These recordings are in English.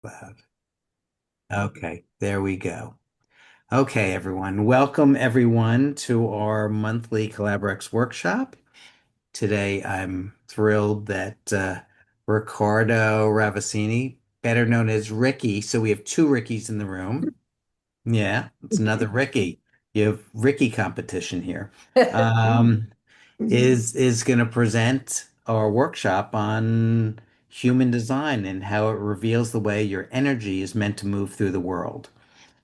Loud. Okay, there we go. Okay, everyone. Welcome everyone to our monthly Collaberex workshop. Today I'm thrilled that Ricardo Ravasini, better known as Ricky, so we have two Rickies in the room. Yeah, it's another Ricky. You have Ricky competition here. Um, is going to present our workshop on human design and how it reveals the way your energy is meant to move through the world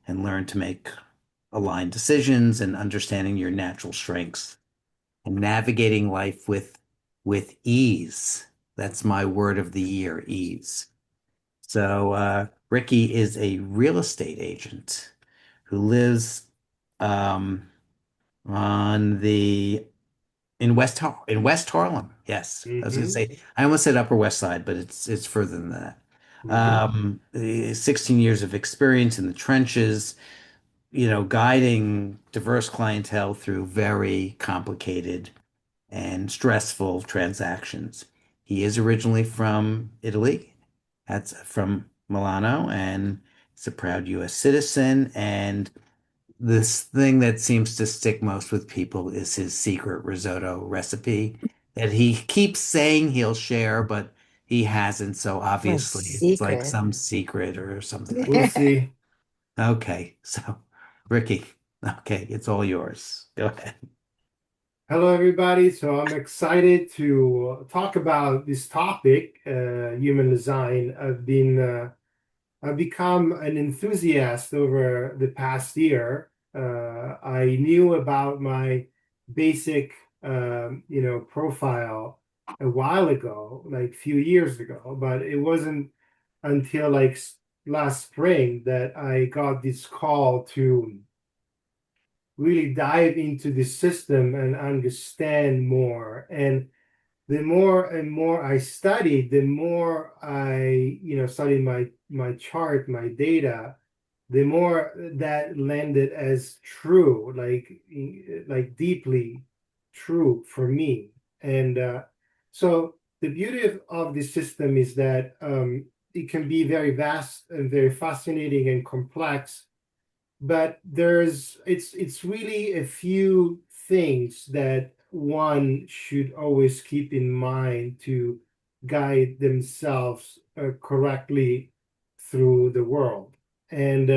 and learn to make aligned decisions and understanding your natural strengths and navigating life with ease. That's my word of the year, ease. So Ricky is a real estate agent who lives um, on the in West Harlem. Yes, I was going to Mm-hmm. say I almost said Upper West Side, but it's further than that. Mm-hmm. 16 years of experience in the trenches, guiding diverse clientele through very complicated and stressful transactions. He is originally from Italy. That's from Milano, and he's a proud U.S. citizen. And this thing that seems to stick most with people is his secret risotto recipe that he keeps saying he'll share, but he hasn't. So A obviously it's like secret. some secret or something like We'll that. see. Okay, so Ricky, okay, it's all yours. Go ahead. Hello, everybody. So I'm excited to talk about this topic, human design. I've become an enthusiast over the past year. I knew about my basic, profile a while ago, like a few years ago, but it wasn't until last spring that I got this call to really dive into the system and understand more. And the more and more I studied, the more I, studied my chart, my data, the more that landed as true, like deeply true for me. And so the beauty of this system is that it can be very vast and very fascinating and complex, but it's really a few things that one should always keep in mind to guide themselves correctly through the world. And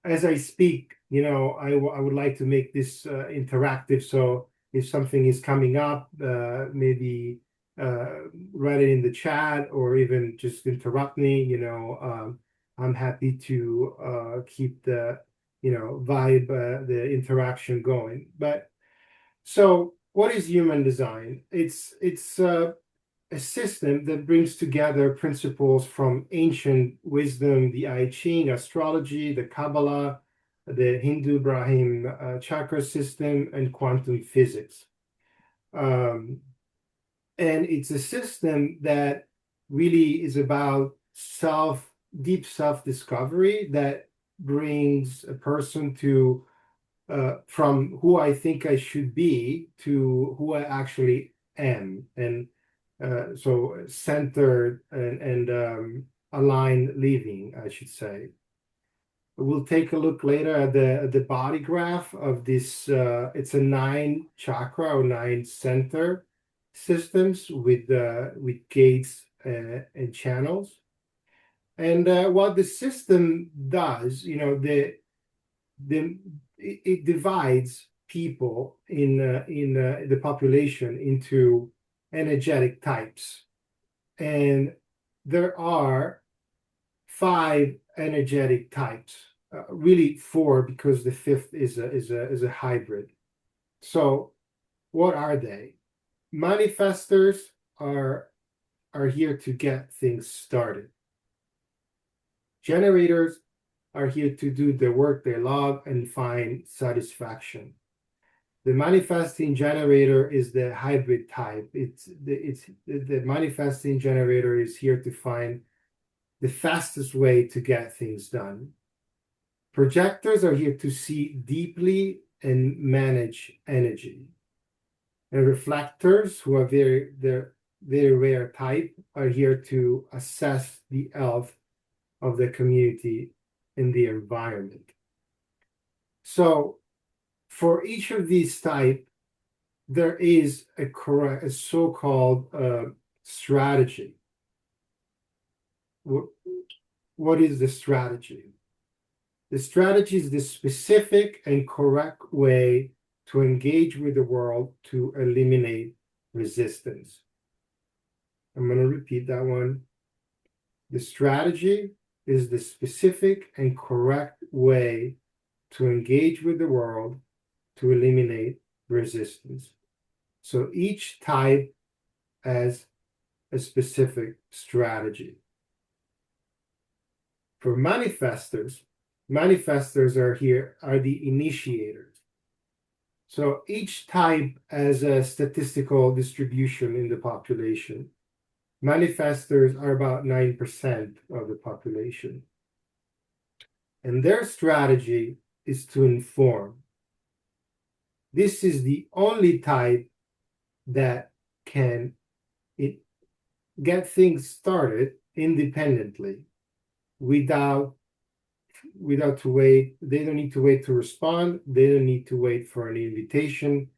as I speak, I would like to make this interactive. So if something is coming up, maybe write it in the chat or even just interrupt me. I'm happy to keep the vibe, the interaction going. But so, what is human design? It's a system that brings together principles from ancient wisdom, the I Ching, astrology, the Kabbalah, the Hindu Brahmin chakra system, and quantum physics. Um, and it's a system that really is about deep self discovery that brings a person to from who I think I should be to who I actually am. And so centered and aligned living, I should say. We'll take a look later at the body graph of this. It's a nine chakra or nine center systems with gates and channels. And what the system does, the it divides people in the population into energetic types, and there are five energetic types. Really four because the fifth is a hybrid. So what are they? Manifestors are are here to get things started. Generators are here to do the work they love and find satisfaction. The manifesting generator is the hybrid type. The manifesting generator is here to find the fastest way to get things done. Projectors are here to see deeply and manage energy. And reflectors, who are very rare type are here to assess the health of the community and the environment. So for each of these type, there is a so-called strategy. What is the strategy? The strategy is the specific and correct way to engage with the world to eliminate resistance. I'm going to repeat that one. The strategy is the specific and correct way to engage with the world to eliminate resistance. So each type has a specific strategy. For manifestors, manifestors are the initiators. So each type has a statistical distribution in the population. Manifestors are about 9% of the population. And their strategy is to inform. This is the only type that can get things started independently without to wait. They don't need to wait to respond. They don't need to wait for an invitation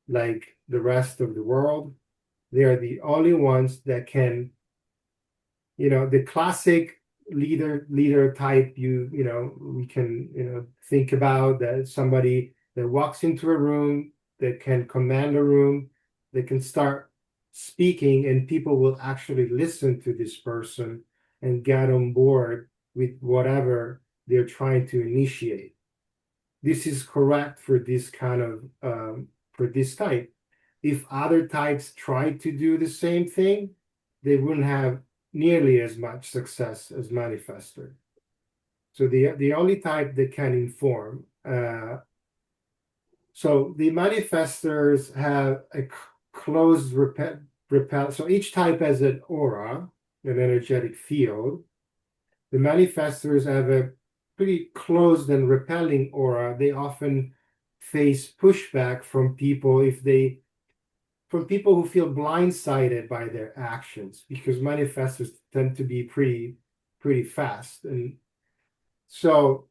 like the rest of the world. They are the only ones that can, the classic leader type we can think about, that somebody that walks into a room, that can command a room, that can start speaking, and people will actually listen to this person and get on board with whatever they're trying to initiate. This is correct for this kind of for this type. If other types try to do the same thing, they wouldn't have nearly as much success as manifestor. So the only type that can inform. So the manifestors have a closed repel. So each type has an aura, an energetic field. The manifestors have a pretty closed and repelling aura. They often face pushback from people from people who feel blindsided by their actions, because manifestors tend to be pretty fast. And so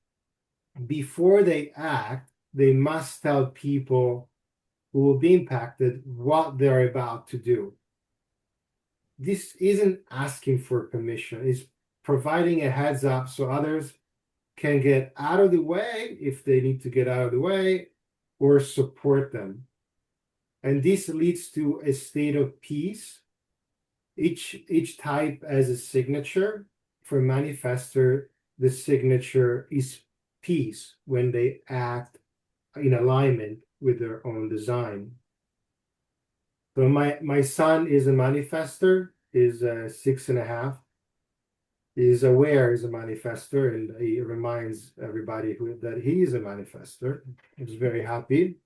before they act, they must tell people who will be impacted what they're about to do. This isn't asking for permission, it's providing a heads up so others can get out of the way if they need to get out of the way, or support them. And this leads to a state of peace. Each type has a signature. For manifestor, the signature is peace when they act in alignment with their own design. So my son is a manifestor, is 6.5. He's aware he's a manifestor, and he reminds everybody that he is a manifestor. He's very happy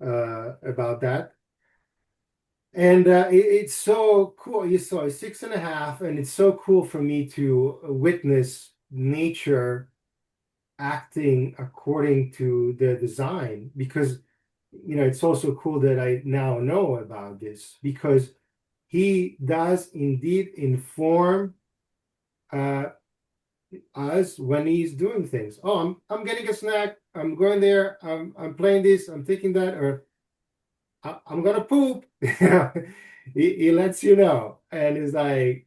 about that. And it's so cool. He's 6.5, and it's so cool for me to witness nature acting according to the design, because it's also cool that I now know about this, because he does indeed inform us when he's doing things. Oh, I'm getting a snack. I'm going there. I'm playing this. I'm taking that, or I'm gonna poop. He lets you know, and it's like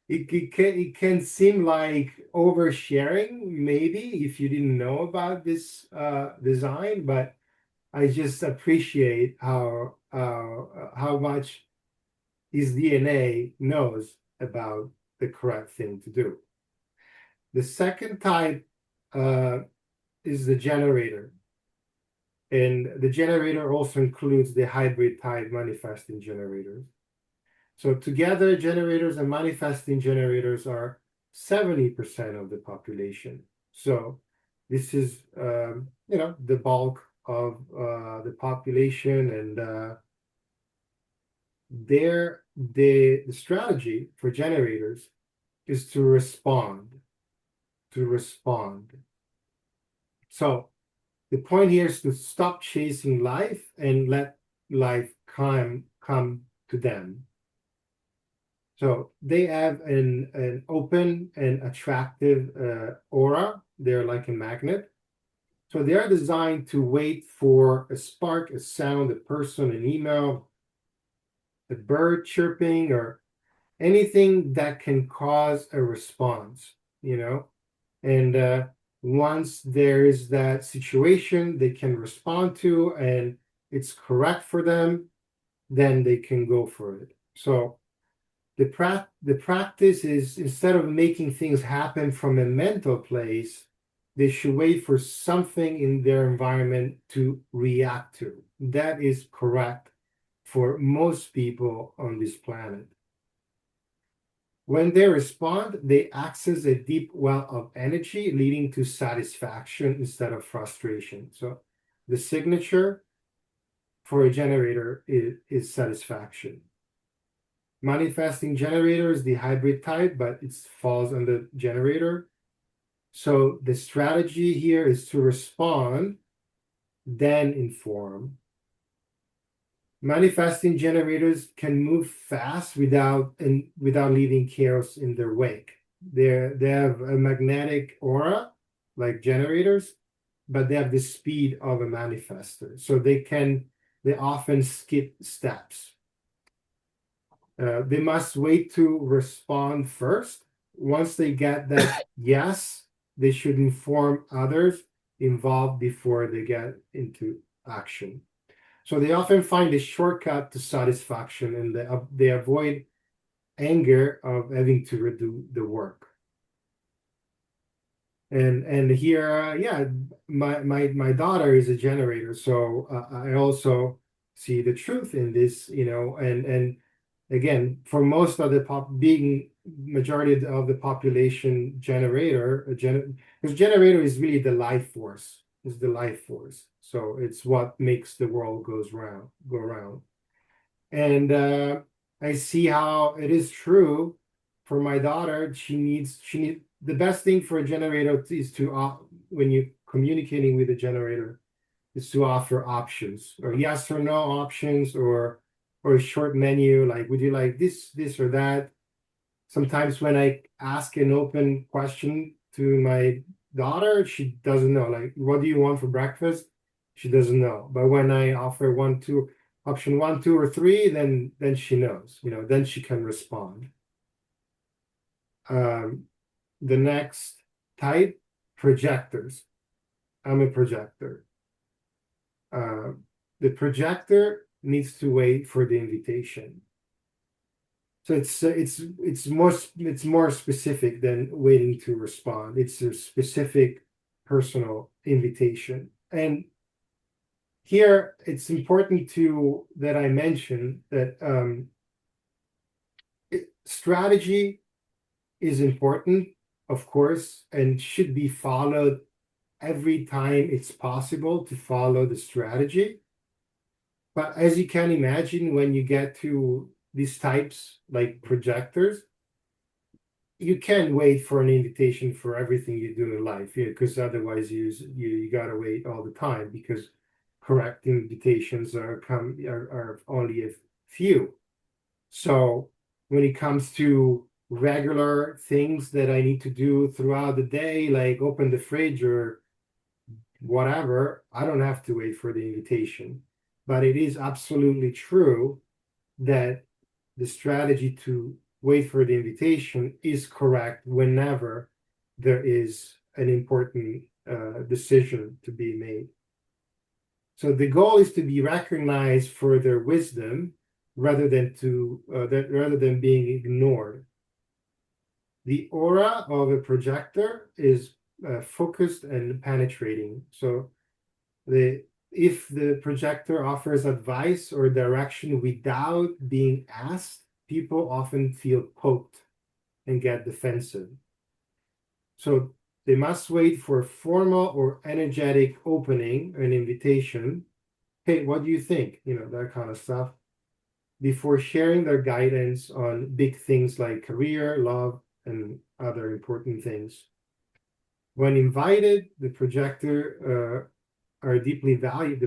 it can seem like oversharing, maybe, if you didn't know about this design, but I just appreciate how much his DNA knows about the correct thing to do. The second type is the generator. And the generator also includes the hybrid type manifesting generators. So together, generators and manifesting generators are 70% of the population. So this is, the bulk of the population, and the strategy for generators is to respond. So the point here is to stop chasing life and let life come to them. So they have an open and attractive aura. They're like a magnet. So they are designed to wait for a spark, a sound, a person, an email, a bird chirping, or anything that can cause a response, you know? And once there is that situation they can respond to and it's correct for them, then they can go for it. So the practice is, instead of making things happen from a mental place, they should wait for something in their environment to react to. That is correct for most people on this planet. When they respond, they access a deep well of energy, leading to satisfaction instead of frustration. So the signature for a generator is satisfaction. Manifesting generator is the hybrid type, but it falls under generator. So the strategy here is to respond, then inform. Manifesting generators can move fast without leaving chaos in their wake. They have a magnetic aura like generators, but they have the speed of a manifester. So they often skip steps. They must wait to respond first. Once they get that yes, they should inform others involved before they get into action. So they often find a shortcut to satisfaction, and they avoid anger of having to redo the work. And here, yeah, my daughter is a generator, so I also see the truth in this, and again, for most of the being majority of the population generator, because generator is really the life force, is the life force. So it's what makes the world go around. And I see how it is true for my daughter. She need the best thing for a generator is to when you're communicating with a generator is to offer options, or yes or no options, or a short menu, like would you like this or that. Sometimes when I ask an open question to my daughter, she doesn't know, like, what do you want for breakfast? She doesn't know. But when I offer option one, two, or three, then she knows, then she can respond. um, the next type, projectors. I'm a projector. uh, the projector needs to wait for the invitation. So it's more specific than waiting to respond. It's a specific personal invitation. And here it's important that I mention that strategy is important, of course, and should be followed every time it's possible to follow the strategy. But as you can imagine, when you get to these types like projectors, you can't wait for an invitation for everything you do in life, because otherwise you gotta wait all the time, because correct invitations are only a few. So when it comes to regular things that I need to do throughout the day, like open the fridge or whatever, I don't have to wait for the invitation. But it is absolutely true that the strategy to wait for the invitation is correct whenever there is an important decision to be made. So the goal is to be recognized for their wisdom rather than being ignored. The aura of a projector is focused and penetrating. So if the projector offers advice or direction without being asked, people often feel poked and get defensive. So they must wait for a formal or energetic opening, an invitation. Hey, what do you think? That kind of stuff, before sharing their guidance on big things like career, love, and other important things. When invited, the projector are deeply valued.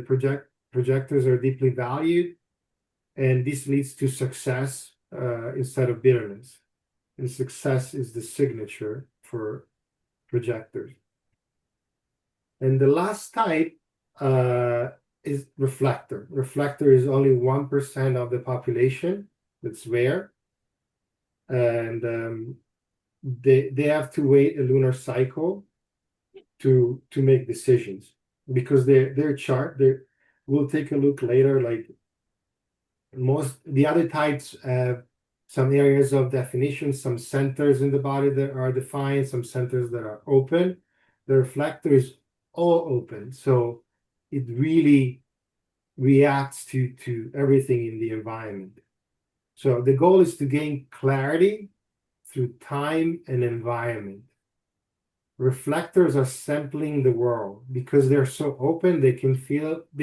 Projectors are deeply valued, and this leads to success instead of bitterness. And success is the signature for projectors. And the last type is reflector. Reflector is only 1% of the population. That's rare. And they have to wait a lunar cycle to make decisions because their chart, we'll take a look later, like most the other types have some areas of definition, some centers in the body that are defined, some centers that are open. The reflector is all open, so it really reacts to everything in the environment. So the goal is to gain clarity through time and environment. Reflectors are sampling the world because they're so open, they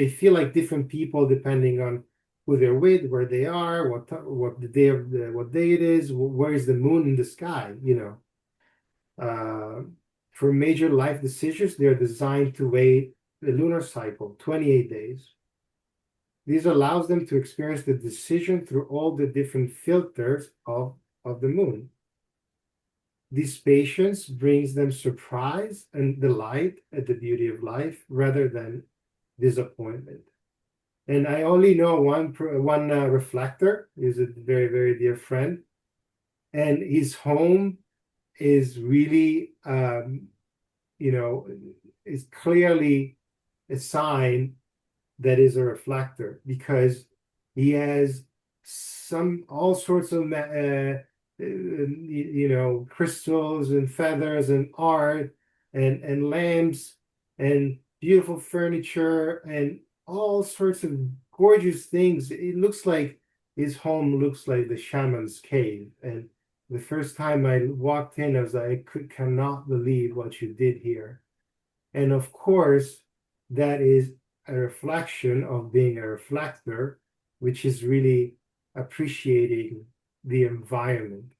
feel like different people depending on who they're with, where they are, what the day of what day it is, where is the moon in the sky, For major life decisions, they're designed to wait the lunar cycle, 28 days. This allows them to experience the decision through all the different filters of the moon. This patience brings them surprise and delight at the beauty of life rather than disappointment. And I only know one reflector. Is a very, very dear friend, and his home is really, is clearly a sign that is a reflector because he has some all sorts of crystals and feathers and art and lamps and beautiful furniture and all sorts of gorgeous things. It looks like his home looks like the shaman's cave. And the first time I walked in, I was like, cannot believe what you did here. And of course, that is a reflection of being a reflector, which is really appreciating the environment.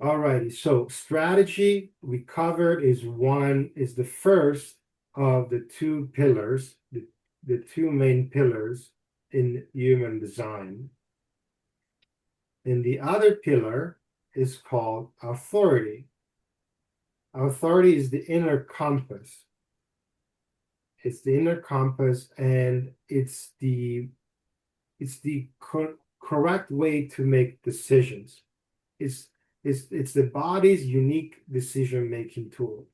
Alrighty, so strategy we covered is the first of the two pillars, the two main pillars in human design. And the other pillar is called authority. Authority is the inner compass. It's the inner compass, and it's the correct way to make decisions. It's it's the body's unique decision-making tool.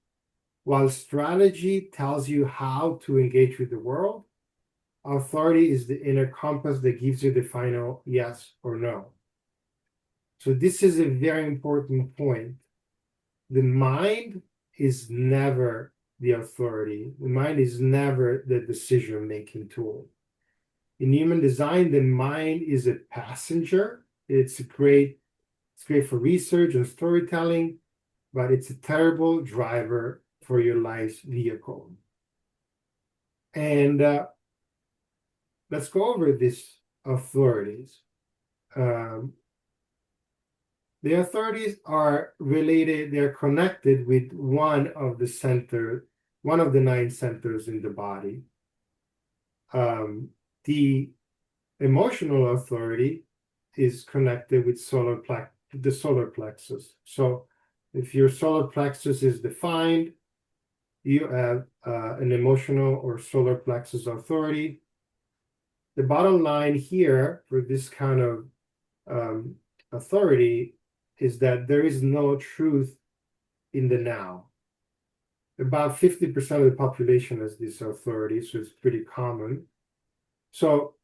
While strategy tells you how to engage with the world, authority is the inner compass that gives you the final yes or no. So this is a very important point. The mind is never the authority. The mind is never the decision-making tool. In human design, the mind is a passenger. It's great for research and storytelling, but it's a terrible driver for your life's vehicle. And let's go over these authorities. The authorities are related, they're connected with one of the 9 centers in the body. The emotional authority is connected with the solar plexus. So if your solar plexus is defined, you have an emotional or solar plexus authority. The bottom line here for this kind of authority is that there is no truth in the now. About 50% of the population has this authority, so it's pretty common. So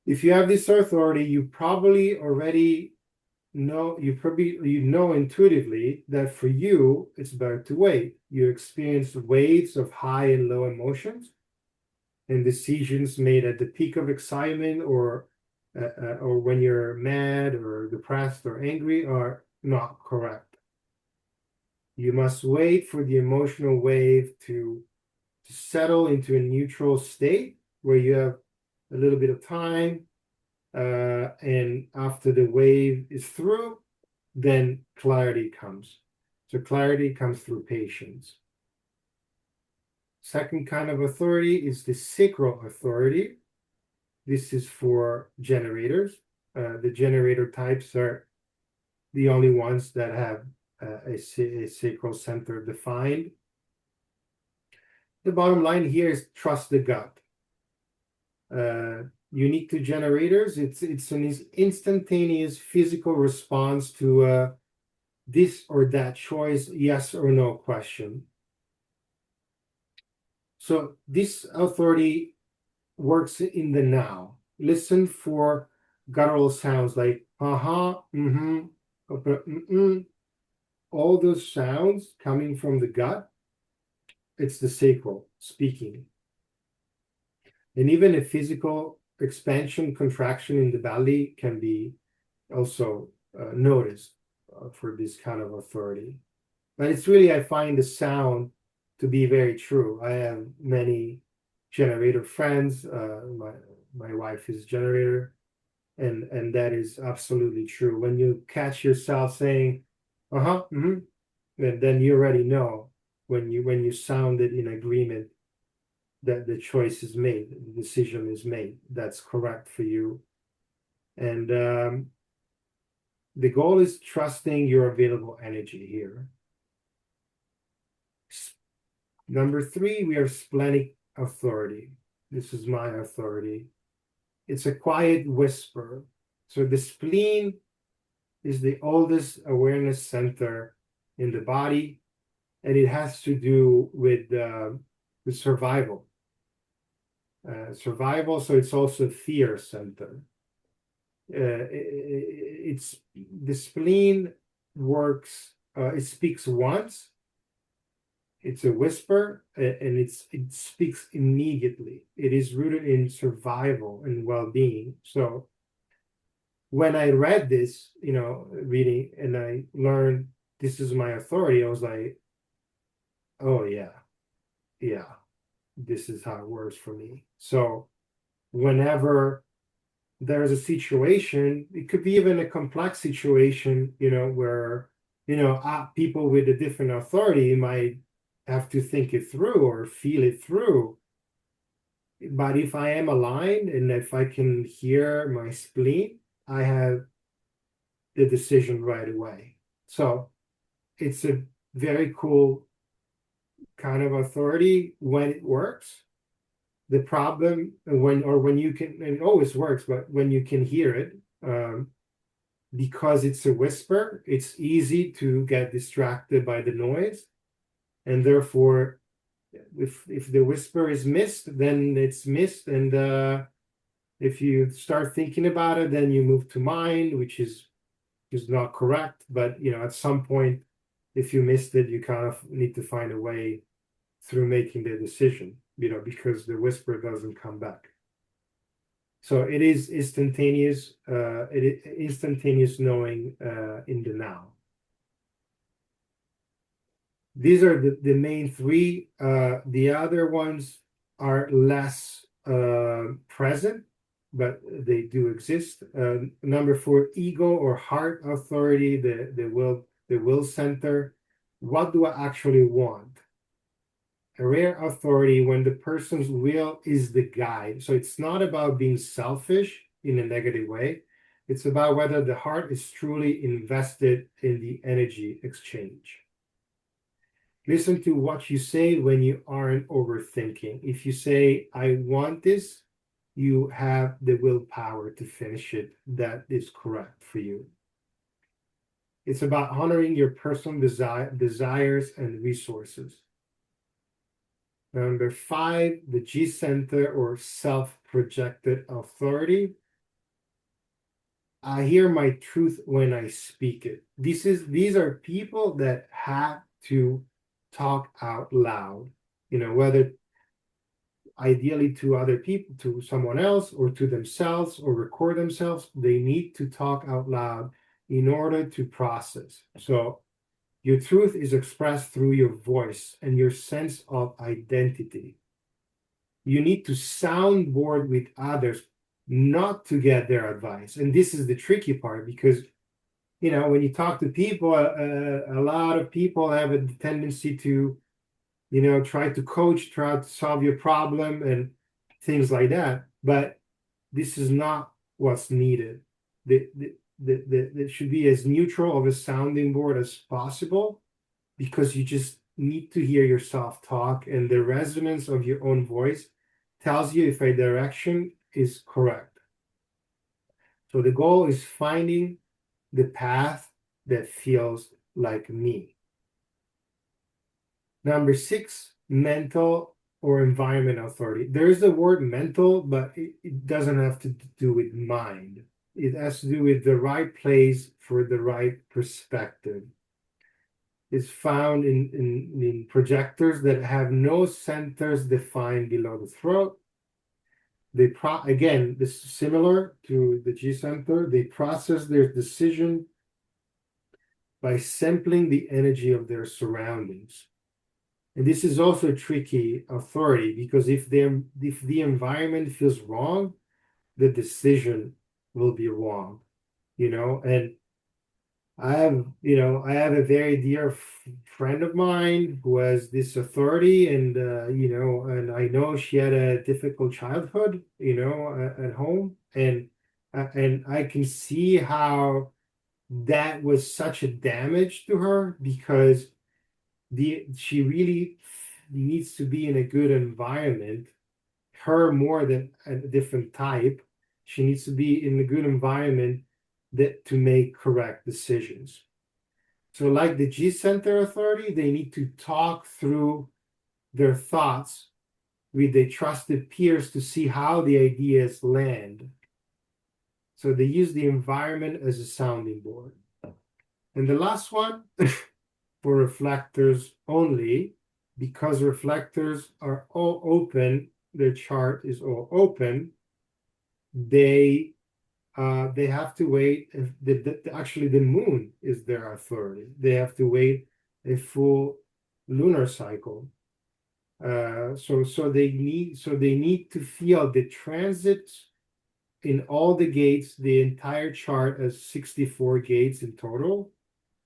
if you have this authority, you probably already know, you know intuitively that for you, it's better to wait. You experience waves of high and low emotions, and decisions made at the peak of excitement or when you're mad or depressed or angry are not correct. You must wait for the emotional wave to settle into a neutral state where you have a little bit of time, and after the wave is through, then clarity comes. So clarity comes through patience. Second kind of authority is the sacral authority. This is for generators. The generator types are the only ones that have a sacral center defined. The bottom line here is trust the gut. Unique to generators, it's an instantaneous physical response to this or that choice, yes or no question. So this authority works in the now. Listen for guttural sounds like uh-huh, mm-hmm, mm-mm. All those sounds coming from the gut, it's the sacral speaking. And even a physical expansion, contraction in the belly can be also noticed for this kind of authority. But it's really, I find the sound to be very true. I have many generator friends. My wife is a generator, and that is absolutely true. When you catch yourself saying, "Uh-huh, mm-hmm," then you already know when you sound it in agreement that the choice is made, the decision is made. That's correct for you. And the goal is trusting your available energy here. Number three, we are splenic authority. This is my authority. It's a quiet whisper. So the spleen is the oldest awareness center in the body, and it has to do with survival. Survival, so it's also fear center. It's the spleen works. It speaks once. It's a whisper, and it speaks immediately. It is rooted in survival and well-being. So when I read this, reading, and I learned this is my authority, I was like, oh yeah, yeah, this is how it works for me. So whenever there's a situation, it could be even a complex situation, where, people with a different authority might have to think it through or feel it through. But if I am aligned and if I can hear my spleen, I have the decision right away. So it's a very cool kind of authority when it works. The problem when you can, and it always works, but when you can hear it, because it's a whisper, it's easy to get distracted by the noise, and therefore, if the whisper is missed, then it's missed, and if you start thinking about it, then you move to mind, which is not correct. But at some point, if you missed it, you kind of need to find a way through making the decision, because the whisper doesn't come back. So it is instantaneous. Instantaneous knowing in the now. These are the main three. The other ones are less present, but they do exist. Number four, ego or heart authority, the will center. What do I actually want? A rare authority when the person's will is the guide. So it's not about being selfish in a negative way. It's about whether the heart is truly invested in the energy exchange. Listen to what you say when you aren't overthinking. If you say, I want this, you have the willpower to finish it. That is correct for you. It's about honoring your personal desires and resources. Number five, the G center or self-projected authority. I hear my truth when I speak it. These are people that have to talk out loud, whether ideally to other people, to someone else, or to themselves, or record themselves. They need to talk out loud in order to process. So your truth is expressed through your voice and your sense of identity. You need to soundboard with others, not to get their advice. And this is the tricky part, because when you talk to people, a lot of people have a tendency to try to coach, try to solve your problem and things like that. But this is not what's needed. that should be as neutral of a sounding board as possible, because you just need to hear yourself talk, and the resonance of your own voice tells you if a direction is correct. So the goal is finding the path that feels like me. Number six, mental or environment authority. There is the word mental, but it doesn't have to do with mind. It has to do with the right place for the right perspective. It's found in projectors that have no centers defined below the throat. Again, this is similar to the G center. They process their decision by sampling the energy of their surroundings. And this is also a tricky authority, because if the environment feels wrong, the decision will be wrong, And I have a very dear friend of mine who has this authority, and and I know she had a difficult childhood, at home, and I can see how that was such a damage to her, because she really needs to be in a good environment. Her more than a different type, she needs to be in a good environment that to make correct decisions. So, like the G Center Authority, they need to talk through their thoughts with their trusted peers to see how the ideas land. So they use the environment as a sounding board. And the last one, for reflectors only, because reflectors are all open, their chart is all open, they they have to wait. If actually the moon is their authority, they have to wait a full lunar cycle. So they need to feel the transit in all the gates. The entire chart has 64 gates in total.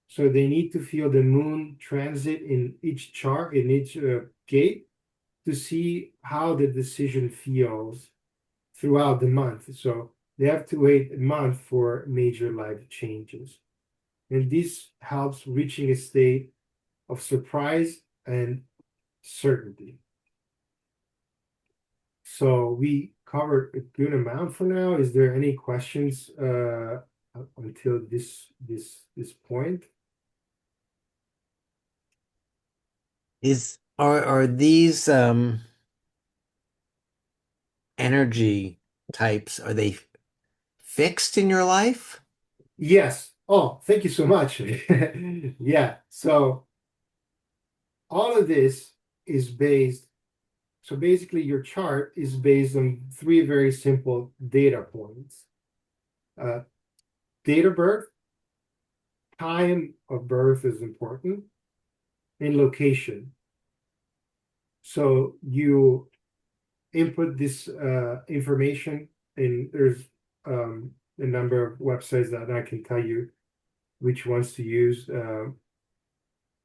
So they need to feel the moon transit in each chart, in each gate, to see how the decision feels throughout the month. So they have to wait a month for major life changes. And this helps reaching a state of surprise and certainty. So we covered a good amount for now. Is there any questions until this point? Are these energy types, are they fixed in your life? Yes. Oh, thank you so much. Yeah. So all of this is based, so basically your chart is based on three very simple data points. Uh, Date of birth, time of birth is important, and location. So you input this information, and there's a number of websites that I can tell you which ones to use.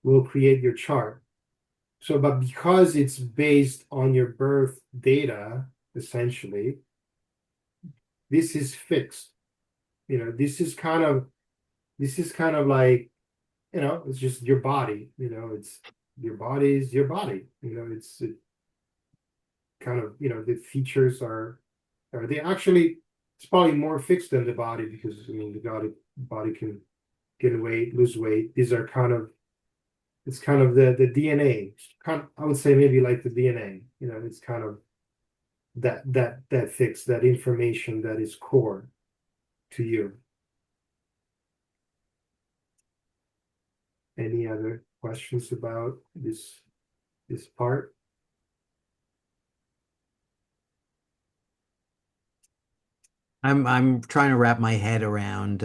Will create your chart. So, but because it's based on your birth data, essentially, this is fixed. This is kind of like, it's just your body. It's your body is your body. It kind of, the features are they actually, it's probably more fixed than the body, because I mean the body can gain weight, lose weight. These are kind of, it's kind of the DNA. Kind of, I would say maybe like the DNA. It's kind of that fix, that information that is core to you. Any other questions about this part? I'm trying to wrap my head around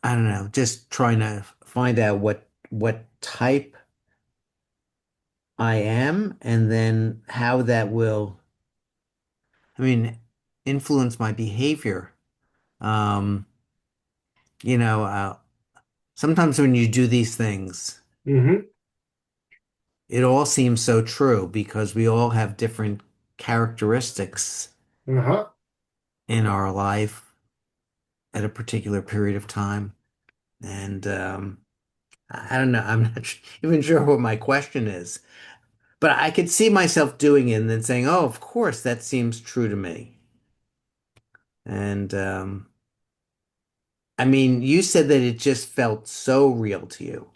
I don't know, just trying to find out what type I am, and then how that will, I mean, influence my behavior. Um, you know, sometimes when you do these things, Hmm. it all seems so true because we all have different characteristics. Uh-huh. in our life at a particular period of time. And I don't know. I'm not even sure what my question is, but I could see myself doing it and then saying, "Oh, of course, that seems true to me." And I mean, you said that it just felt so real to you.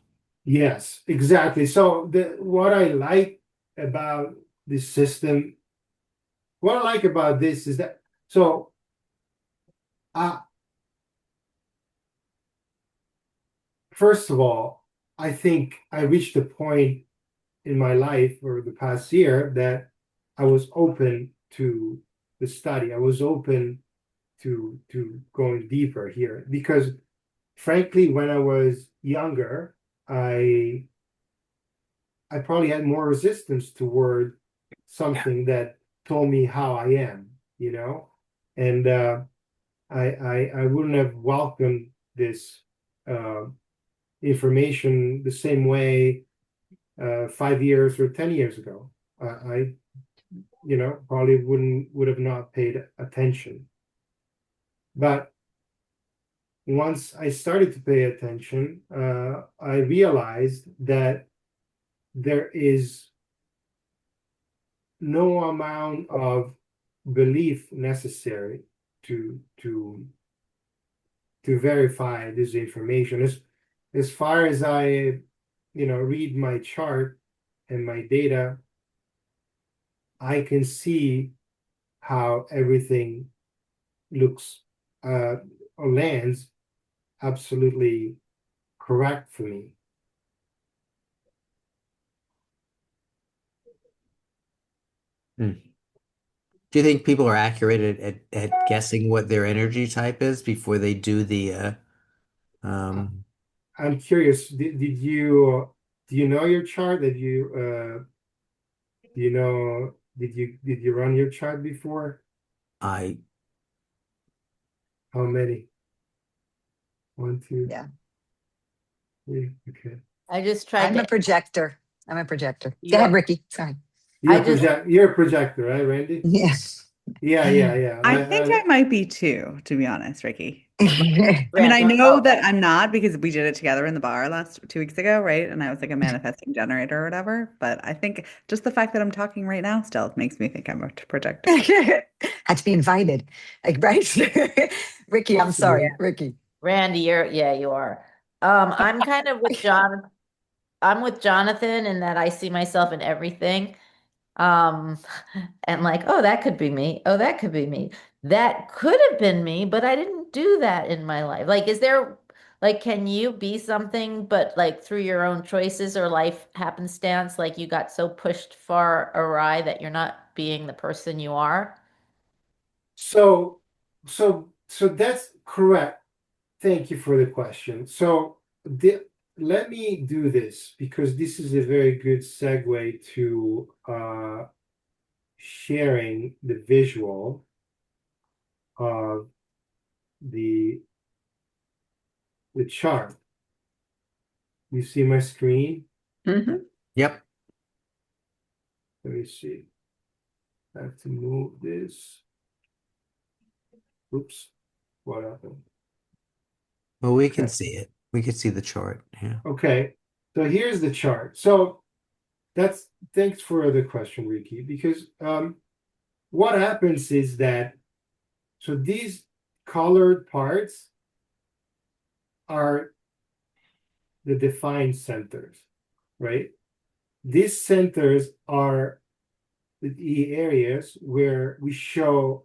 Yes, exactly. So what I like about this system, what I like about this is that so uh, first of all, I think I reached a point in my life or the past year that I was open to the study. I was open to going deeper here because frankly, when I was younger, I I probably had more resistance toward Yeah. something that told me how I am, and I wouldn't have welcomed this uh, information the same way 5 years or 10 years ago. I probably would have not paid attention. But once I started to pay attention, I realized that there is no amount of belief necessary to to verify this information. As far as I, read my chart and my data, I can see how everything looks or lands absolutely correct for me. Hmm. Do you think people are accurate at guessing what their energy type is before they do the I, um I'm curious, did you do you know your chart? Do you know did you run your chart before? I How many? One, two, Yeah. three. Okay. I just tried I'm a to, projector. I'm a projector. Go ahead, yeah, Ricky. Sorry. I just, You're a projector, right, Randy? Yes. Yeah, yeah, yeah. I think I might be too, to be honest, Ricky. I mean, I Random. know Oh, that I'm not because we did it together in the bar last 2 weeks ago, right? And I was like a manifesting generator or whatever. But I think just the fact that I'm talking right now still makes me think I'm a projector. Had to be invited. Like, right? Ricky, I'm sorry. possibly. Ricky. Randy, yeah, you are. I'm kind of with John. I'm with Jonathan in that I see myself in everything. Um, and like, oh, that could be me. Oh, that could be me. That could have been me, but I didn't do that in my life. Like, can you be something, but like through your own choices or life happenstance, like you got so pushed far awry that you're not being the person you are? So, so that's correct. Thank you for the question. Let me do this because this is a very good segue to sharing the visual of the the chart. You see my screen? Mhm. yep. Let me see. I have to move this. Oops, what happened? Well, we can Okay. see it. We can see the chart. Yeah. Okay. So here's the chart. So that's thanks for the question, Ricky, because what happens is that these colored parts are the defined centers, right? These centers are the areas where we show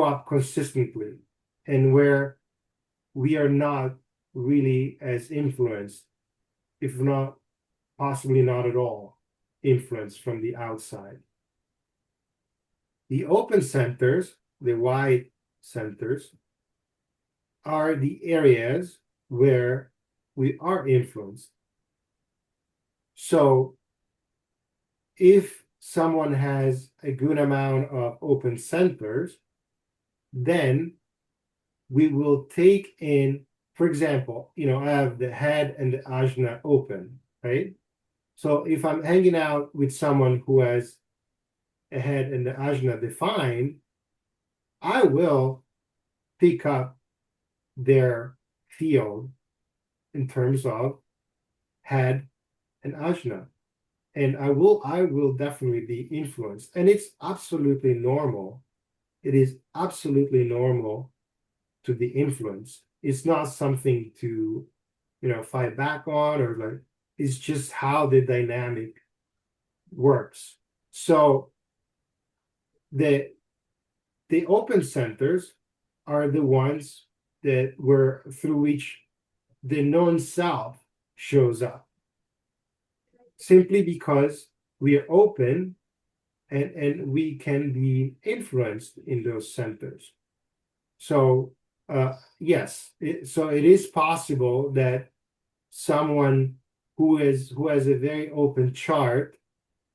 up consistently and where we are not really as influenced, if not possibly not at all, influenced from the outside. The open centers, the wide centers, are the areas where we are influenced. So if someone has a good amount of open centers, then we will take in, for example, I have the head and the ajna open, right? So if I'm hanging out with someone who has a head and the ajna defined, I will pick up their field in terms of head and ajna. And I will definitely be influenced. And it's absolutely normal. It is absolutely normal to be influenced. It's not something to, fight back on, or like, it's just how the dynamic works. So the the open centers are the ones that were through which the non-self shows up, simply because we are open, and we can be influenced in those centers. So yes, so it is possible that someone who has a very open chart,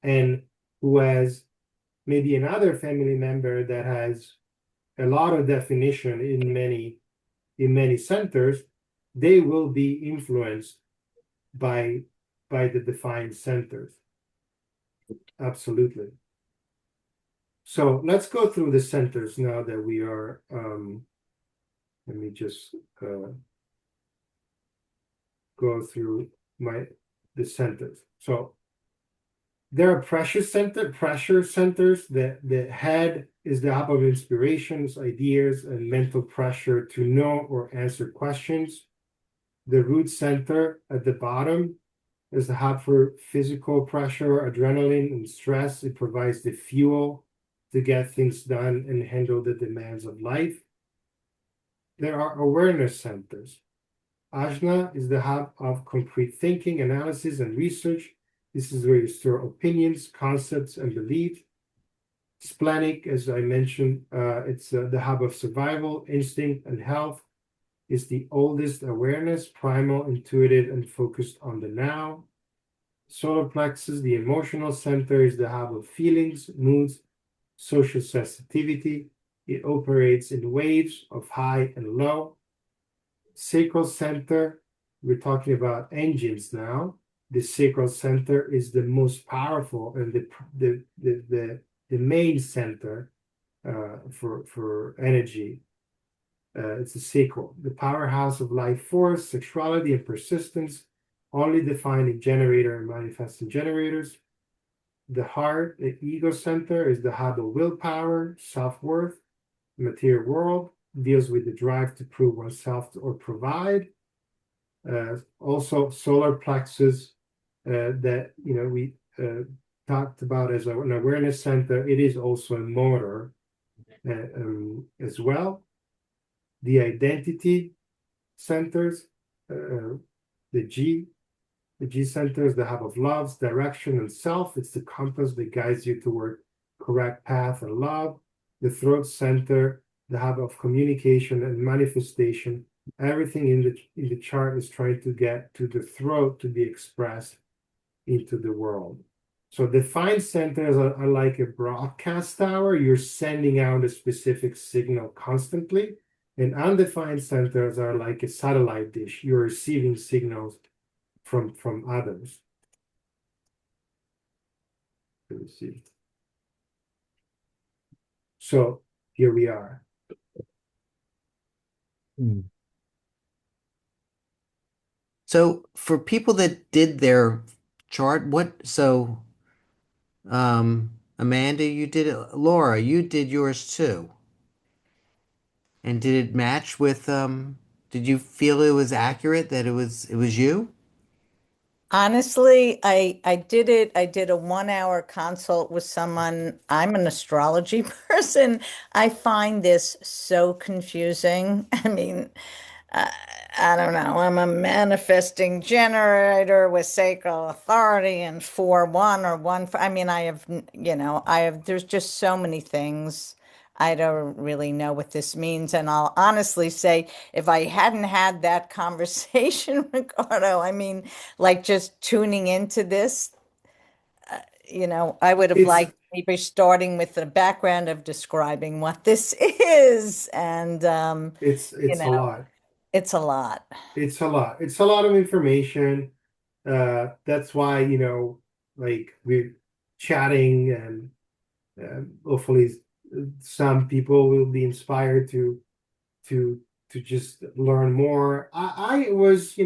and who has maybe another family member that has a lot of definition in many centers, they will be influenced by the defined centers. Absolutely. So let's go through the centers now that we are. Let me just go through the centers. So there are pressure centers. The head is the hub of inspirations, ideas, and mental pressure to know or answer questions. The root center at the bottom is the hub for physical pressure, adrenaline, and stress. It provides the fuel to get things done and handle the demands of life. There are awareness centers. Ajna is the hub of concrete thinking, analysis, and research. This is where you store opinions, concepts, and beliefs. Splenic, as I mentioned, it's the hub of survival, instinct, and health. It's the oldest awareness, primal, intuitive, and focused on the now. Solar plexus, the emotional center, is the hub of feelings, moods, social sensitivity. It operates in waves of high and low. Sacral center, we're talking about engines now. The sacral center is the most powerful, and the main center for energy. It's the sacral, the powerhouse of life force, sexuality, and persistence, only defined in generator and manifesting generators. The heart, the ego center, is the hub of willpower, self-worth. The material world deals with the drive to prove oneself or provide. Also, solar plexus, that we talked about as an awareness center. It is also a motor as well. The identity centers, the G center is the hub of loves, direction, and self. It's the compass that guides you toward correct path and love. The throat center, the hub of communication and manifestation. Everything in the chart is trying to get to the throat to be expressed into the world. So defined centers are like a broadcast tower. You're sending out a specific signal constantly. And undefined centers are like a satellite dish. You're receiving signals from others. Let me see. So here we are. So for people that did their chart, Amanda, you did it. Laura, you did yours too. And did it match with did you feel it was accurate that it was you? Honestly, I did it. I did a 1 hour consult with someone. I'm an astrology person. I find this so confusing. I mean, I, I don't know. I'm a manifesting generator with sacral authority and 4-1 or 1. I mean, there's just so many things. I don't really know what this means. And I'll honestly say, if I hadn't had that conversation, Ricardo, I mean, like just tuning into this, I would have It's liked maybe starting with the background of describing what this is. And, it's you it's a know, lot. it's a lot. It's a lot. It's a lot of information. That's why, like we're chatting, and hopefully some people will be inspired to just learn more. I was,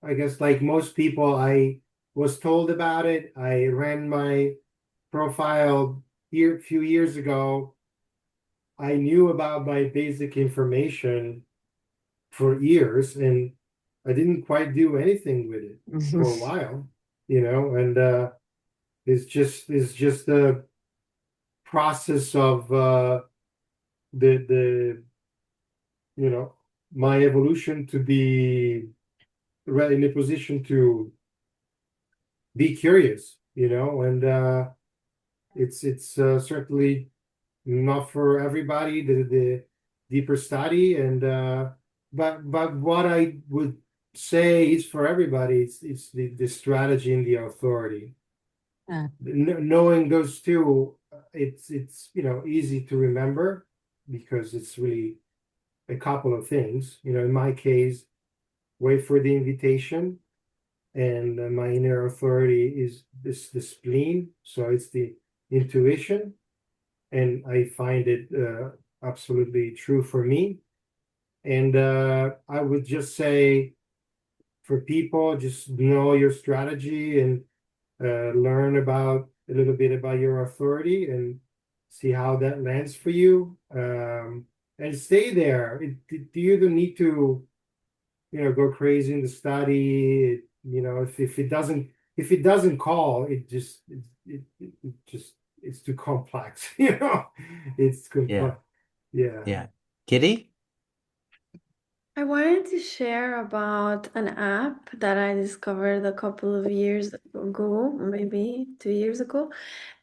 I guess like most people, I was told about it. I ran my profile few years ago. I knew about my basic information for years, and I didn't quite do anything with it for a while, and it's just the process of the you know my evolution to be in a position to be curious, and it's certainly not for everybody, the deeper study, and but what I would say is for everybody, it's the strategy and the authority. Knowing those two, it's easy to remember because it's really a couple of things. In my case, wait for the invitation, and my inner authority is the spleen, so it's the intuition, and I find it absolutely true for me. And I would just say for people, just know your strategy and learn about a little bit about your authority and see how that lands for you. And stay there. You don't need to, go crazy in the study. If it doesn't call, it's too complex. It's Yeah. complex. Yeah. Yeah. Kitty? I wanted to share about an app that I discovered a couple of years ago, maybe 2 years ago.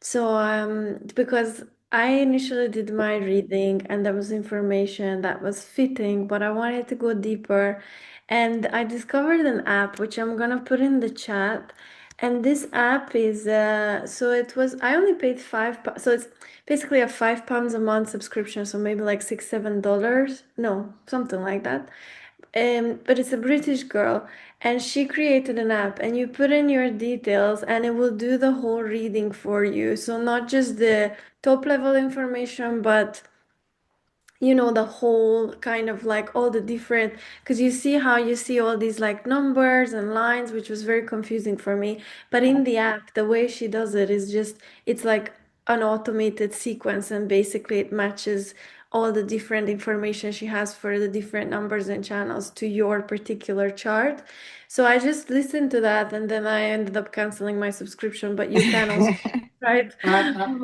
So, because I initially did my reading and there was information that was fitting, but I wanted to go deeper. And I discovered an app which I'm gonna put in the chat. And this app is, so it was, I only paid so it's basically a £5 a month subscription, so maybe like $6, $7. No, something like that. But it's a British girl, and she created an app, and you put in your details, and it will do the whole reading for you. So not just the top level information, but the whole kind of like all the different, because you see how you see all these like numbers and lines, which was very confusing for me. But in the app, the way she does it is just, it's like an automated sequence, and basically it matches all the different information she has for the different numbers and channels to your particular chart. So I just listened to that, and then I ended up canceling my subscription, but you can also right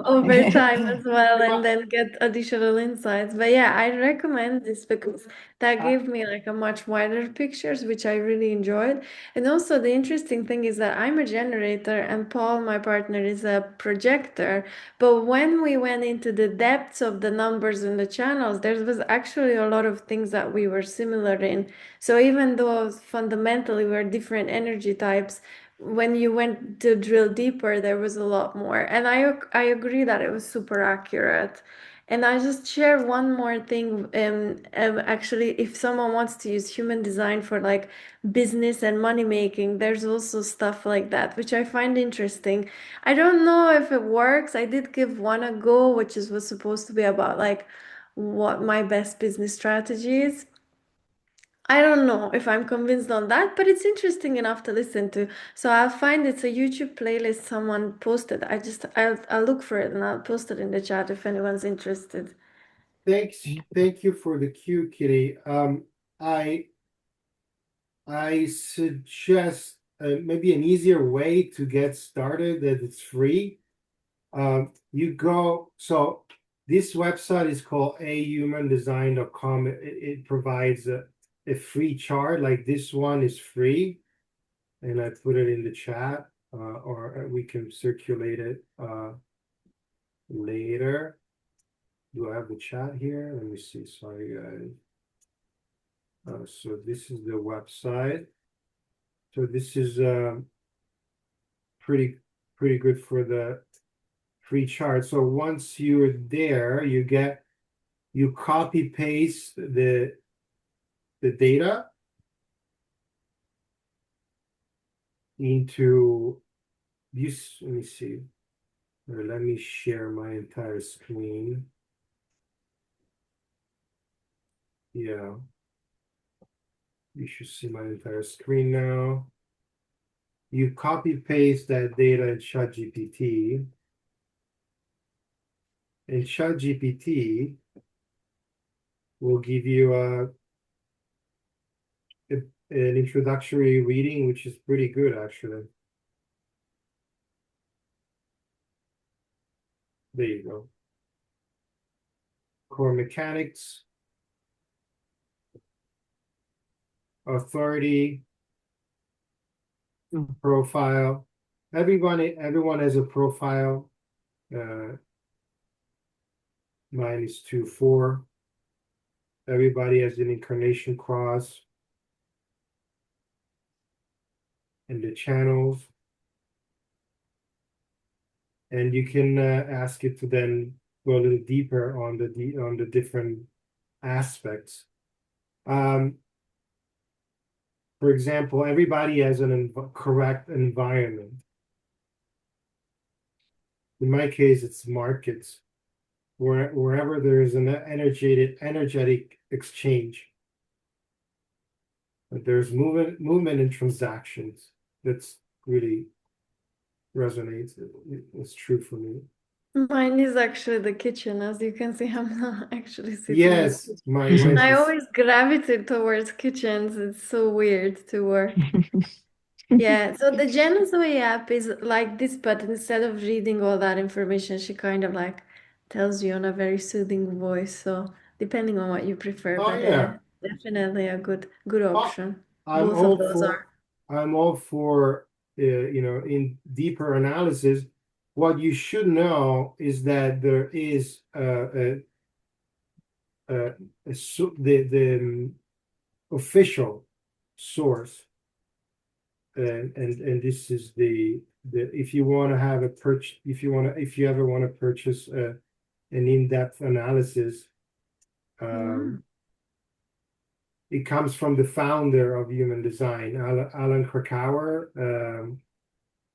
over time as well, and then get additional insights. But yeah, I recommend this because that gave me like a much wider pictures, which I really enjoyed. And also the interesting thing is that I'm a generator and Paul, my partner, is a projector. But when we went into the depths of the numbers and the channels, there was actually a lot of things that we were similar in. So even though fundamentally we're different energy types, when you went to drill deeper, there was a lot more. And I agree that it was super accurate. And I just share one more thing. Actually, if someone wants to use human design for like business and money making, there's also stuff like that, which I find interesting. I don't know if it works. I did give one a go, was supposed to be about like what my best business strategy is. I don't know if I'm convinced on that, but it's interesting enough to listen to. So I'll find it's a YouTube playlist someone posted. I'll look for it and I'll post it in the chat if anyone's interested. Thank you for the cue, Kitty. I suggest maybe an easier way to get started that it's free. So this website is called ahumandesign.com. It provides a free chart, like this one is free, and I put it in the chat, or we can circulate it later. Do I have the chat here? Let me see. Sorry, guys. So this is the website. So this is pretty good for the free chart. So once you're there, you copy paste the data into this. Let me see. Or let me share my entire screen. Yeah. You should see my entire screen now. You copy paste that data in ChatGPT. And ChatGPT will give you an introductory reading, which is pretty good actually. There you go. Core mechanics, authority, profile. Everyone has a profile. Mine is 2-4. Everybody has an incarnation cross. And the channels. And you can ask it to then go a little deeper on the different aspects. For example, everybody has an correct environment. In my case, it's markets, wherever there is an energetic exchange. But there's movement and transactions. That's really resonates. It's true for me. Mine is actually the kitchen. As you can see, I'm not actually sitting in the Yes, kitchen. mine I is. always gravitate towards kitchens. It's so weird to work. Yeah, so the Genusway app is like this, but instead of reading all that information, she kind of like tells you on a very soothing voice. So depending on what you prefer, Oh but yeah. definitely a good Oh, option. I'm Both of all those for are. I'm all for in deeper analysis. What you should know is that there is the official source, and this is the if you want to have a purchase, if you ever want to purchase an in-depth analysis, Yeah. it comes from the founder of human design, Alan Krakauer,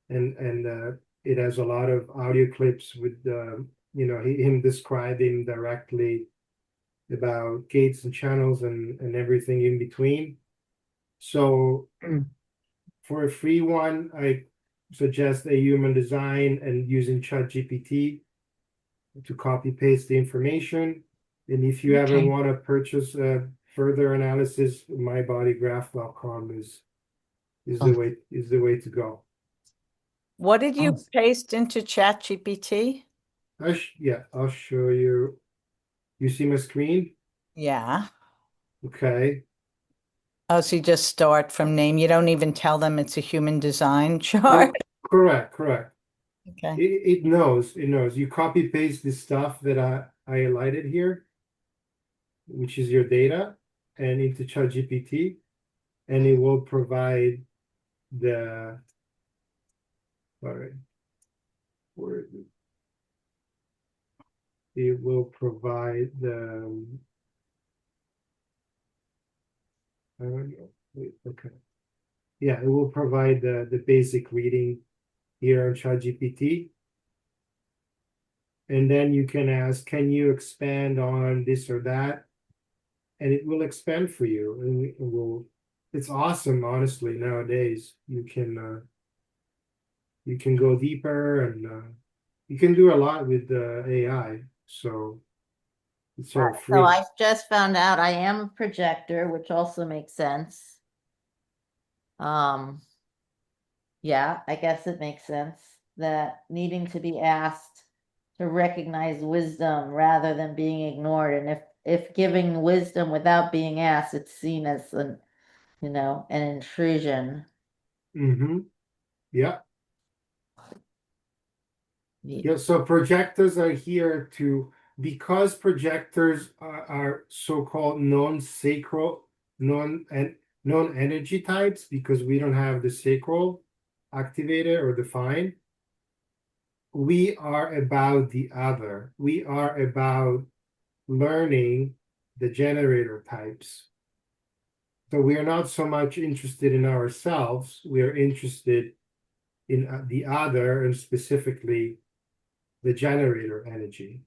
and it has a lot of audio clips with him describing directly about gates and channels and everything in between. So for a free one, I suggest a human design and using ChatGPT to copy paste the information. And if you ever Okay. want to purchase further analysis, mybodygraph.com is Oh, the way to go. What did you oh, paste into ChatGPT? Yeah, I'll show you. You see my screen? Yeah. Okay. Oh, so you just start from name. You don't even tell them it's a human design chart. Correct. Okay. It knows. You copy paste the stuff that I highlighted here, which is your data, and into ChatGPT, and it will provide the all right, where is it? It will provide the I don't know. Wait, okay. Yeah, it will provide the basic reading here on ChatGPT. And then you can ask, can you expand on this or that? And it will expand for you. And it will, it's awesome, honestly, nowadays. You can go deeper and you can do a lot with AI. So it's all So free. I just found out I am a projector, which also makes sense. Um, yeah, I guess it makes sense that needing to be asked to recognize wisdom rather than being ignored. And if giving wisdom without being asked, it's seen as an intrusion. Mm-hmm. Yeah. Yeah. Yeah, so projectors are here because projectors are so-called non-sacral, non and non-energy types, because we don't have the sacral activated or defined. We are about the other. We are about learning the generator types. So we are not so much interested in ourselves. We are interested in the other, and specifically the generator energy.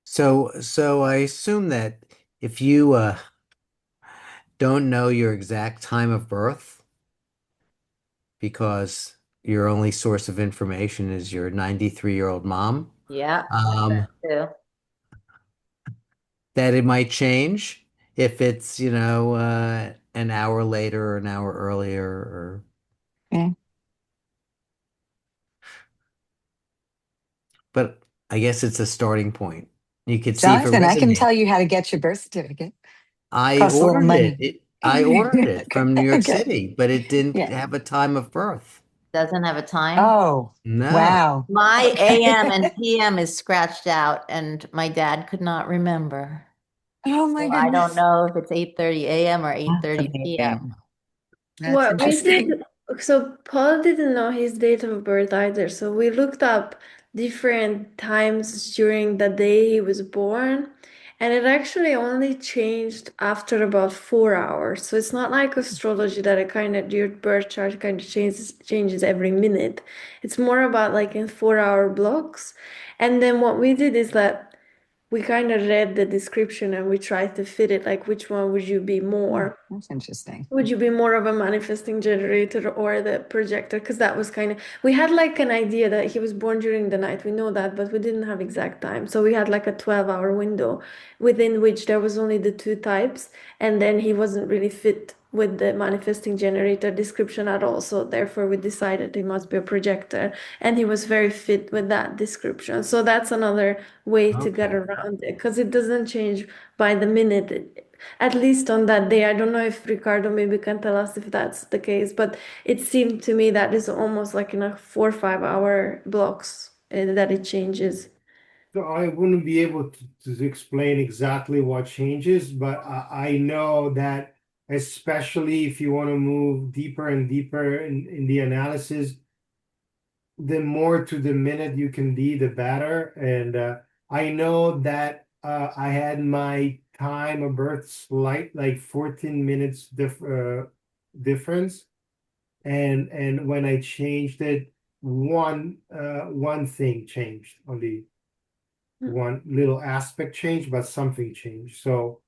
So I assume that if you don't know your exact time of birth because your only source of information is your 93-year-old mom, Yeah, um, too. that it might change if it's, an hour later or an hour earlier or Okay. but I guess it's a starting point. You could see if it Jonathan, I can tell resonates. you how to get your birth certificate. I Costs a little ordered it. money. I ordered it Okay. from New York Okay. City, but it didn't Yeah. have a time of birth. Doesn't have a time. Oh, No. wow. My AM Okay. and PM is scratched out, and my dad could not remember. Oh my So I don't goodness. know if it's 8:30 a.m. or 8:30 p.m. Fascinating. That's What we interesting. did, so Paul didn't know his date of birth either. So we looked up different times during the day he was born, and it actually only changed after about 4 hours. So it's not like astrology that it kind of your birth chart kind of changes every minute. It's more about like in 4 hour blocks. And then what we did is that we kind of read the description and we tried to fit it, like which one would you be Hmm, more? that's interesting. Would you be more of a manifesting generator or the projector? Because that was kind of, we had like an idea that he was born during the night. We know that, but we didn't have exact time. So we had like a 12-hour window within which there was only the two types. And then he wasn't really fit with the manifesting generator description at all. So therefore we decided he must be a projector. And he was very fit with that description. So that's another way to get Okay. around it because it doesn't change by the minute, at least on that day. I don't know if Ricardo maybe can tell us if that's the case, but it seemed to me that is almost like in a 4 or 5 hour blocks that it changes. So I wouldn't be able to explain exactly what changes, but I know that especially if you want to move deeper and deeper in the analysis, the more to the minute you can be, the better. And I know that I had my time of birth slight, like 14 minutes difference. And when I changed it, one thing changed, only Mm. one little aspect changed, but something changed. So,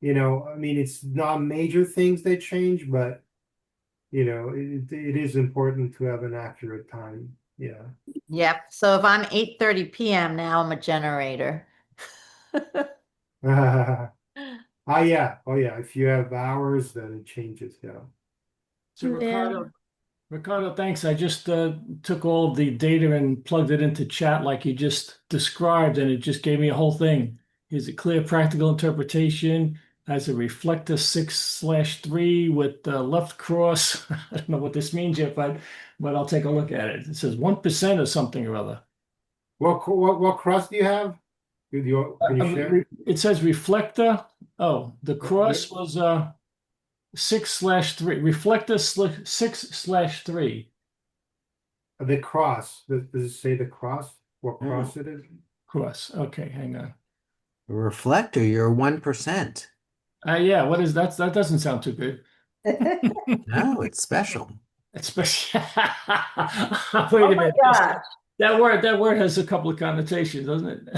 I mean, it's not major things that change, but it is important to have an accurate time. Yeah. Yep. So if I'm 8:30 p.m. now, I'm a generator. Yeah. Oh, yeah. If you have hours, then it changes. Yeah. So Yeah. Ricardo, thanks. I just took all of the data and plugged it into chat like you just described, and it just gave me a whole thing. Here's a clear practical interpretation as a reflector 6/3 with the left cross. I don't know what this means yet, but I'll take a look at it. It says 1% or something or other. What cross do you have? Can you share? It says reflector. Oh, the The, cross was 6/3. Reflector 6/3. the cross. Does it say the cross? What Oh, cross it is? cross. Okay, hang on. A reflector, you're 1%. Yeah, what is that? That doesn't sound too good. No, it's special. Especially, Oh wait a my minute. gosh. That word has a couple of connotations, doesn't it?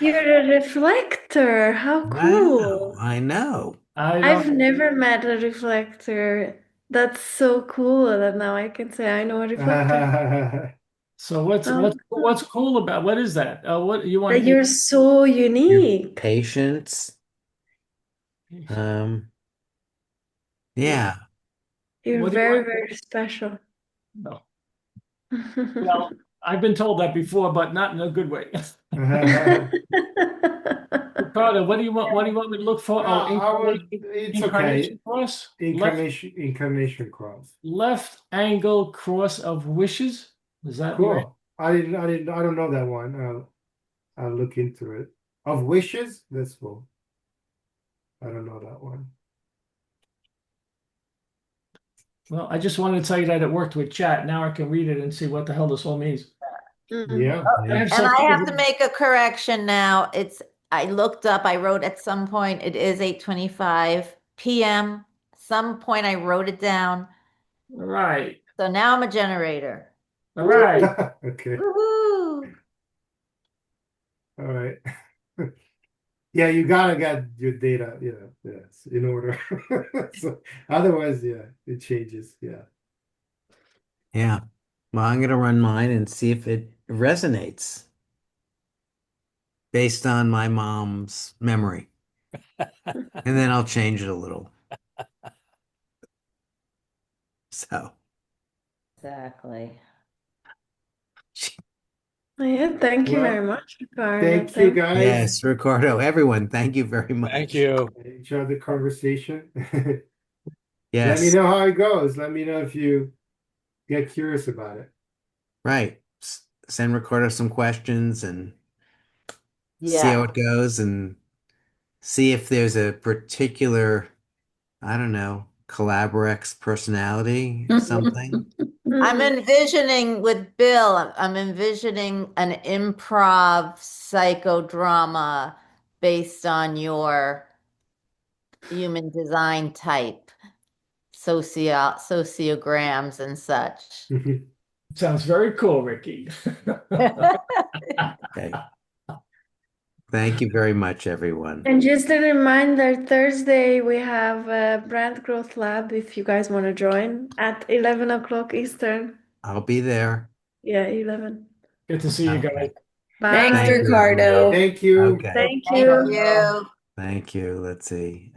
You're a reflector. How I know, cool. I know. I I've don't. never met a reflector. That's so cool that now I can say I know a reflector. So what's Oh, what's what's cool about what is that? What you want that you? you're so Your unique. patience. Um, yeah. You're What do you very, want? very special. No. Well, I've been told that before, but not in a good way. Ricardo, what do you want? What do you want me to look for? Oh, it's okay. incarnation cross, Incarnation cross. left angle cross of wishes. Is that right? Cool. I don't know that one. I'll look into it. Of wishes? That's cool. I don't know that one. Well, I just wanted to tell you that it worked with chat. Now I can read it and see what the hell this all means. Mm. Yeah, I yeah. have And some. I have to make a correction now. It's I looked up, I wrote at some point it is 8:25 p.m. Some point I wrote it down. All right. So now I'm a generator. All right. Okay. Woohoo! All right. Yeah, you gotta get your data, yes, in order. So otherwise, yeah, it changes. Yeah. Yeah. Well, I'm gonna run mine and see if it resonates based on my mom's memory. And then I'll change it a little. So, Oh, she- yeah, thank you very Well, much, Ricardo. thank you Thank guys. yes, Ricardo, everyone, thank you very Thank much. you. Enjoy the conversation. Let me Yes, know how it goes. Let me know if you get curious about it. right. Send Ricardo some questions and see how Yeah. it goes and see if there's a particular, I don't know, Collaborex personality, something. I'm you. envisioning with Bill, I'm envisioning an improv psychodrama based on your human design type, sociograms and such. Sounds very cool, Ricky. Okay. Thank you very much, everyone. And just a reminder, Thursday we have a brand growth lab if you guys want to join at 11 o'clock Eastern. I'll be there. Yeah, 11. Good to see you guys. Okay. Thanks, Bye. Thank you, everyone. Ricardo. Thank you. Okay. Thank Thank you. you. Thank you. Let's see.